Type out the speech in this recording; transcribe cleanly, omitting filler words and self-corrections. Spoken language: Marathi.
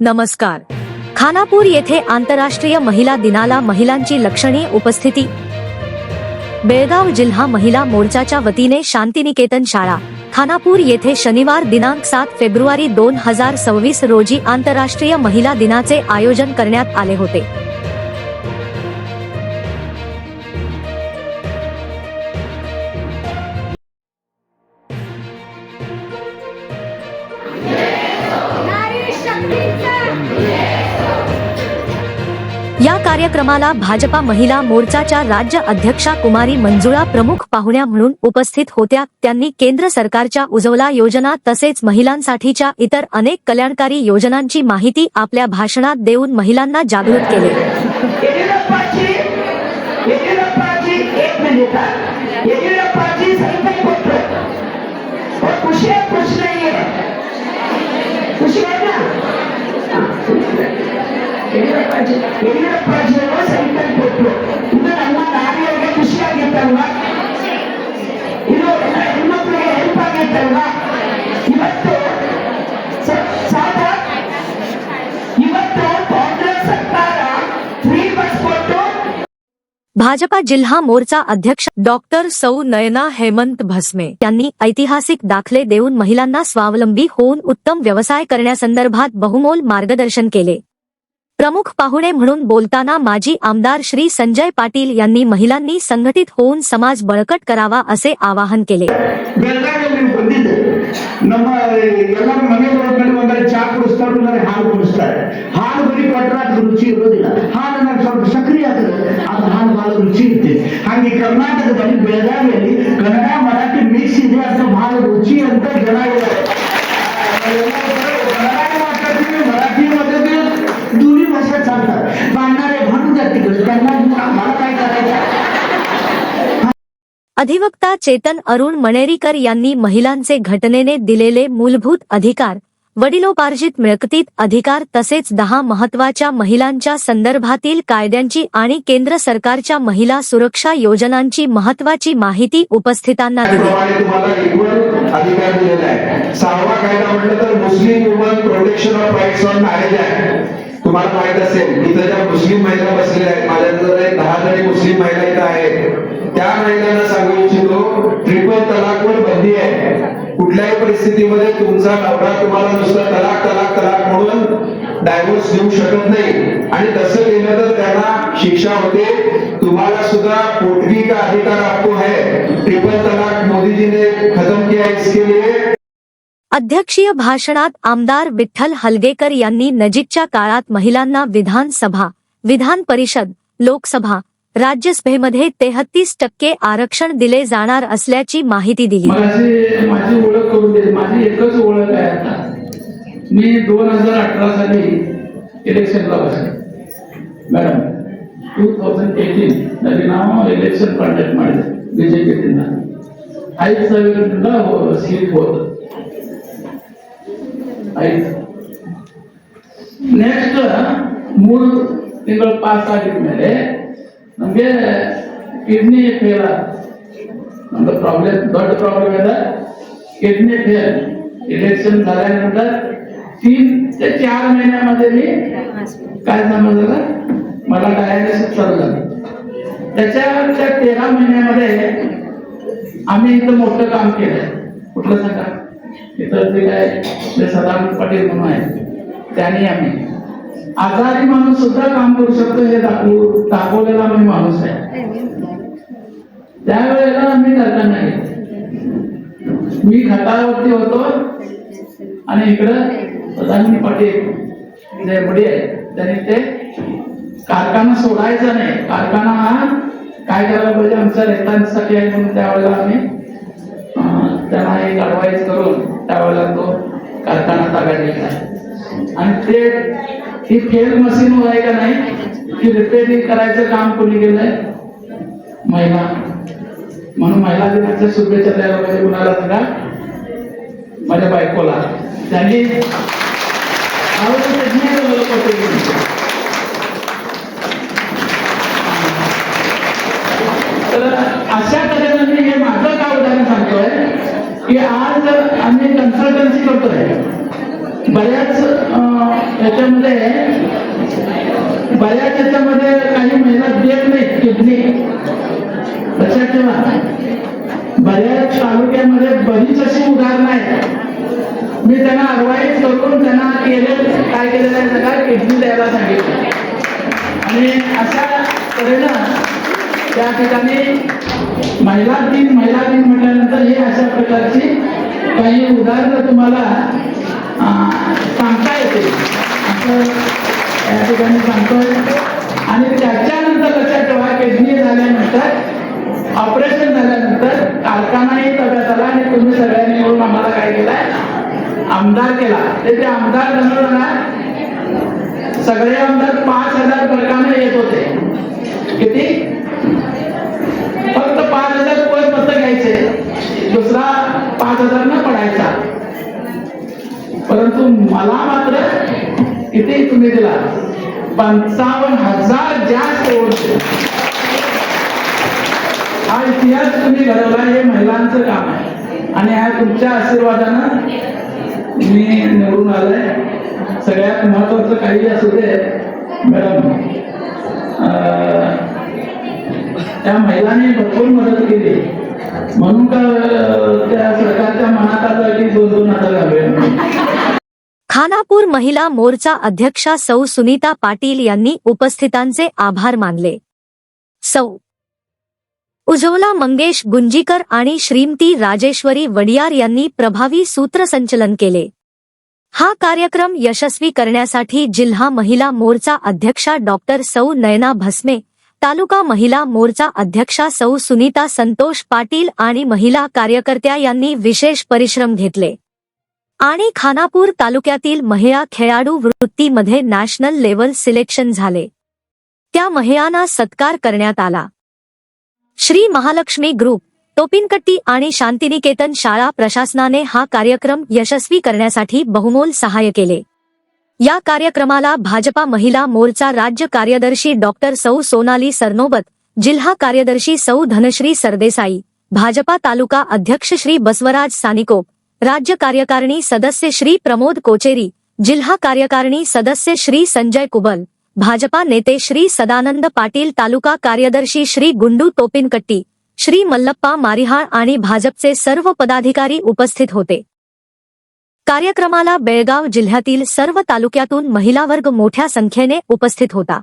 नमस्कार. खानापूर येथे आंतरराष्ट्रीय महिला दिनाला महिलांची लक्षणीय उपस्थिती. बेळगाव जिल्हा महिला मोर्चाच्या वतीने शांतिनिकेतन शाळा खानापूर येथे शनिवार दिनांक 7 फेब्रुवारी 2026 रोजी आंतरराष्ट्रीय महिला दिनाचे आयोजन करण्यात आले होते. या कार्यक्रमाला भाजपा महिला मोर्चाच्या राज्य अध्यक्षा कुमारी मंजुळा प्रमुख पाहुण्या म्हणून उपस्थित होत्या. त्यांनी केंद्र सरकारच्या उज्ज्वला योजना तसेच महिलांसाठीच्या इतर अनेक कल्याणकारी योजनांची माहिती आपल्या भाषणात देऊन महिलांना जागृत केले. भाजपा जिल्हा मोर्चा अध्यक्ष डॉक्टर सौ नयना हेमंत भस्मे यांनी ऐतिहासिक दाखले देऊन महिलांना स्वावलंबी होऊन उत्तम व्यवसाय करण्यासंदर्भात बहुमोल मार्गदर्शन केले. प्रमुख पाहुणे म्हणून बोलताना माजी आमदार श्री संजय पाटील यांनी महिलांनी संघटित होऊन समाज बळकट करावा असे आवाहन केले. ನಮ್ಮ ಎಲ್ಲ ಮನೆಗಳಲ್ಲಿ ಒಂದರ ಚಾ ಕುಡಿಸ್ತಾರೆ, ಒಂದರ ಹಾಲು ಕುಡಿಸ್ತಾರೆ. ಹಾಲು ಬರೀ ಕೊಟ್ಟರೆ ಅದು ರುಚಿ ಇರೋದಿಲ್ಲ. ಹಾಲು ಸ್ವಲ್ಪ ಸಕ್ರಿಯ ಆಗ್ತದೆ, ಅದು ಹಾಲು ಬಹಳ ರುಚಿ ಇರ್ತದೆ. ಹಾಗೆ ಕರ್ನಾಟಕದಲ್ಲಿ ಬೆಳಗಾವಿಯಲ್ಲಿ ಕನ್ನಡ ಮರಾಠಿ ಮಿಕ್ಸ್ ಇದೆ ಅಂತ ಬಹಳ ರುಚಿ ಅಂತ ಜನ ಇದ್ದಾರೆ. मराठी मध्ये दोन्ही भाषा चालतात. मानणारे म्हणून जाते त्यांना मला काय करायचं. अधिवक्ता चेतन अरुण मणेरीकर यांनी महिलांचे घटनेने दिलेले मूलभूत अधिकार, वडिलोपार्जित मिळकतीत अधिकार तसेच 10 महत्त्वाच्या महिलांच्या संदर्भातील कायद्यांची आणि केंद्र सरकारच्या महिला सुरक्षा योजनांची महत्त्वाची माहिती उपस्थितांना दिली. अधिकार दिलेला आहे. 6वा कायदा म्हटलं तर Muslim woman protection of rights on marriage act. तुम्हाला माहित असेल इथं ज्या मुस्लिम महिला बसलेल्या आहेत, माझ्याकडे 10 जणी मुस्लिम महिला इथं आहेत. त्या महिलांना सांगू इच्छितो, ट्रिपल तलाकवर बंदी आहे. कुठल्याही परिस्थितीमध्ये तुमचा नवरा तुम्हाला नुसतं तलाक तलाक तलाक म्हणून डायव्होर्स देऊ शकत नाही आणि तसं केलं तर त्यांना शिक्षा होते. तुम्हाला सुद्धा पोटगी का अधिकार आपको है. ट्रिपल तलाक मोदी जी ने खत्म किया. इसके लिए अध्यक्षीय भाषणात आमदार विठ्ठल हलगेकर यांनी नजीकच्या काळात महिलांना विधानसभा, विधान परिषद, लोकसभा, राज्यसभेमध्ये 33% आरक्षण दिले जाणार असल्याची माहिती दिली. माझी ओळख करून दिली. माझी एकच ओळख आहे आता. मी 2018 साली इलेक्शनला बसले मॅडम. 2018 ನಲ್ಲಿ ನಾವು ಎಲೆಕ್ಷನ್ ಕಂಡಕ್ಟ್ ಮಾಡಿದ್ವಿ ಬಿಜೆಪಿಯಿಂದ. 5,000 ಸೀಟ್ ಹೋದ. ನೆಕ್ಸ್ಟ್ 3 ತಿಂಗಳು ಪಾಸ್ ಆಗಿದ ಮೇಲೆ ನಮಗೆ ಕಿಡ್ನಿ ಫೇಲ್ ಆಯ್ತು. ನಮ್ದು ದೊಡ್ಡ ಪ್ರಾಬ್ಲಮ್ ಇದೆ. Kidney fail. इलेक्शन झाल्यानंतर 3 ते 4 महिन्यामध्ये मी काय समजलं, मला डायलिसिस चालू झालं. त्याच्या 13 महिन्यामध्ये आम्ही इथं मोठं काम केलं. कुठलं सांगा, इथं ते काय सदानंद पाटील म्हणून आहे, त्यांनी आम्ही आजारी माणूस सुद्धा काम करू शकतो हे दाखवलेला आम्ही माणूस आहे. त्यावेळेला आम्ही करताना मी घाटावरती होतो आणि इकडं सदानंद पाटील जे मुडी आहे त्यांनी ते कारखाना सोडायचा नाही. कारखाना काय करायला पाहिजे आमच्या रेतांसाठी आहे म्हणून त्यावेळेला आम्ही त्यांना एक ॲडवाईस करून त्यावेळेला तो कारखाना ताब्यात घेतला. आणि ते ही फेल मशीन आहे का नाही, की रिपेअरिंग करायचं काम कोणी केलंय, महिला. म्हणून महिला दिनाच्या शुभेच्छा द्यायला पाहिजे कुणाला सांगा, माझ्या बायकोला. त्यांनी तर अशा तऱ्हेने मी हे माझं काय उदाहरण सांगतोय की आज आम्ही कन्सल्टन्सी करतोय. बऱ्याच त्याच्यामध्ये बऱ्याच याच्यामध्ये काही महिला देत नाही किडनी, लक्षात ठेवा. बऱ्याच तालुक्यामध्ये बरीच अशी उदाहरणं आहेत. मी त्यांना ऍडवाइस करून त्यांना काय केलेलं आहे सगळं किडनी द्यायला सांगितलं. आणि अशा तऱ्हेनं त्या ठिकाणी महिला दिन म्हटल्यानंतर हे अशा प्रकारची काही उदाहरणं तुम्हाला सांगता येते असं या ठिकाणी सांगतोय. आणि त्याच्यानंतर लक्षात ठेवा, किडनी झाल्यानंतर ऑपरेशन झाल्यानंतर कारखानाही ताब्यात आला आणि तुम्ही सगळ्यांनी मिळून आम्हाला काय केलंय, आमदार केला. ते आमदार बनवला. सगळे आमदार 5,000 फरकाने येत होते. किती? फक्त 5,000 रुपये मत घ्यायचे, दुसरा 5,000 न पडायचा. परंतु मला मात्र किती तुम्ही दिला? 55,000 जास्त ओढते. हा इतिहास तुम्ही घडवला. हे महिलांचं काम आहे आणि हा तुमच्या आशीर्वादानं मी निवडून आलोय. सगळ्यात महत्वाचं काही असू दे मॅडम, त्या महिलांनी भरपूर मदत केली म्हणून का त्या सरकारच्या मनात आलं की 2,000 घालूया. खानापूर महिला मोर्चा अध्यक्षा सौ सुनीता पाटील यांनी उपस्थितांचे आभार मानले. सौ उज्ज्वला मंगेश गुंजीकर आणि श्रीमती राजेश्वरी वडियार यांनी प्रभावी सूत्रसंचलन केले. हा कार्यक्रम यशस्वी करण्यासाठी जिल्हा महिला मोर्चा अध्यक्षा डॉक्टर सौ नयना भस्मे, तालुका महिला मोर्चा अध्यक्षा सौ सुनीता संतोष पाटील आणि महिला कार्यकर्त्या यांनी विशेष परिश्रम घेतले आणि खानापूर तालुक्यातील महिला खेळाडू वृत्तीमध्ये नॅशनल लेव्हल सिलेक्शन झाले. त्या महिलांना सत्कार करण्यात आला. श्री महालक्ष्मी ग्रुप, टोपिनकट्टी आणि शांतिनिकेतन शाळा प्रशासनाने हा कार्यक्रम यशस्वी करण्यासाठी बहुमोल सहाय्य केले. या कार्यक्रमाला भाजपा महिला मोर्चा राज्य कार्यदर्शी डॉक्टर सौ सोनाली सरनोबत, जिल्हा कार्यदर्शी सौ धनश्री सरदेसाई, भाजपा तालुका अध्यक्ष श्री बसवराज सानिकोप, राज्य कार्यकारिणी सदस्य श्री प्रमोद कोचेरी, जिल्हा कार्यकारिणी सदस्य श्री संजय कुबल, भाजपा नेते श्री सदानंद पाटील, तालुका कार्यदर्शी श्री गुंडू टोपिनकट्टी, श्री मल्लप्पा मारिहाळ आणि भाजपचे सर्व पदाधिकारी उपस्थित होते. कार्यक्रमाला बेळगाव जिल्ह्यातील सर्व तालुक्यातून महिला वर्ग मोठ्या संख्येने उपस्थित होता.